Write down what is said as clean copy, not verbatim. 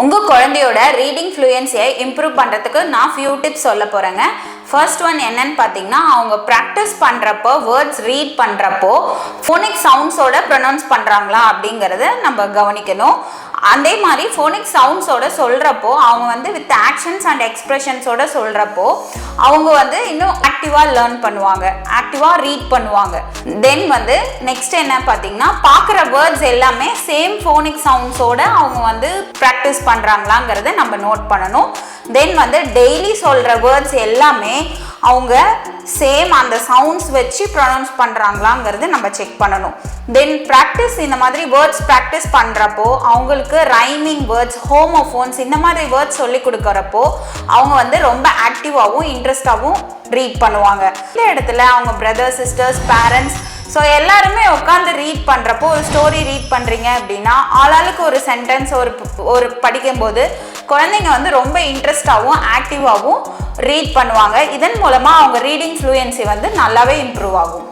உங்கள் குழந்தையோட reading ஃப்ளூயன்சியை improve பண்ணுறதுக்கு நான் ஃபியூ டிப்ஸ் சொல்ல போகிறேங்க. ஃபர்ஸ்ட் ஒன் என்னன்னு பார்த்தீங்கன்னா, அவங்க ப்ராக்டிஸ் பண்ணுறப்போ வேர்ட்ஸ் ரீட் பண்ணுறப்போ ஃபோனிக் சவுண்ட்ஸோட ப்ரொனவுன்ஸ் பண்ணுறாங்களா அப்படிங்கிறத நம்ம கவனிக்கணும். அதே மாதிரி ஃபோனிக் சவுண்ட்ஸோட சொல்கிறப்போ அவங்க வந்து வித் ஆக்ஷன்ஸ் அண்ட் எக்ஸ்ப்ரெஷன்ஸோட சொல்கிறப்போ அவங்க வந்து இன்னும் ஆக்டிவாக லேர்ன் பண்ணுவாங்க, ஆக்டிவாக ரீட் பண்ணுவாங்க. தென் வந்து நெக்ஸ்ட் என்ன பார்த்தீங்கன்னா, பார்க்குற வேர்ட்ஸ் எல்லாமே சேம் ஃபோனிக் சவுண்ட்ஸோட அவங்க வந்து ப்ராக்டிஸ் பண்ணுறாங்களாங்கிறத நம்ம நோட் பண்ணணும். தென் வந்து டெய்லி சொல்கிற வேர்ட்ஸ் எல்லாமே அவங்க சேம் அந்த சவுண்ட்ஸ் வச்சு ப்ரொனவுன்ஸ் பண்ணுறாங்களாங்கிறது நம்ம செக் பண்ணணும். தென் ப்ராக்டிஸ் இந்த மாதிரி வேர்ட்ஸ் ப்ராக்டிஸ் பண்ணுறப்போ அவங்களுக்கு ரைமிங் வேர்ட்ஸ், ஹோமோஃபோன்ஸ் இந்த மாதிரி வேர்ட்ஸ் சொல்லி கொடுக்குறப்போ அவங்க வந்து ரொம்ப ஆக்டிவாகவும் இன்ட்ரெஸ்டாகவும் ரீட் பண்ணுவாங்க. இந்த இடத்துல அவங்க பிரதர்ஸ், சிஸ்டர்ஸ், பேரண்ட்ஸ் எல்லாருமே உட்காந்து ரீட் பண்ணுறப்போ ஒரு ஸ்டோரி ரீட் பண்ணுறீங்க அப்படின்னா ஆளாளுக்கு ஒரு சென்டென்ஸ் ஒரு படிக்கும்போது குழந்தைங்க வந்து ரொம்ப இன்ட்ரெஸ்டாகவும் ஆக்டிவாகவும் ரீட் பண்ணுவாங்க. இதன் மூலமாக அவங்க ரீடிங் ஃப்ளூயன்சி வந்து நல்லாவே இம்ப்ரூவ் ஆகும்.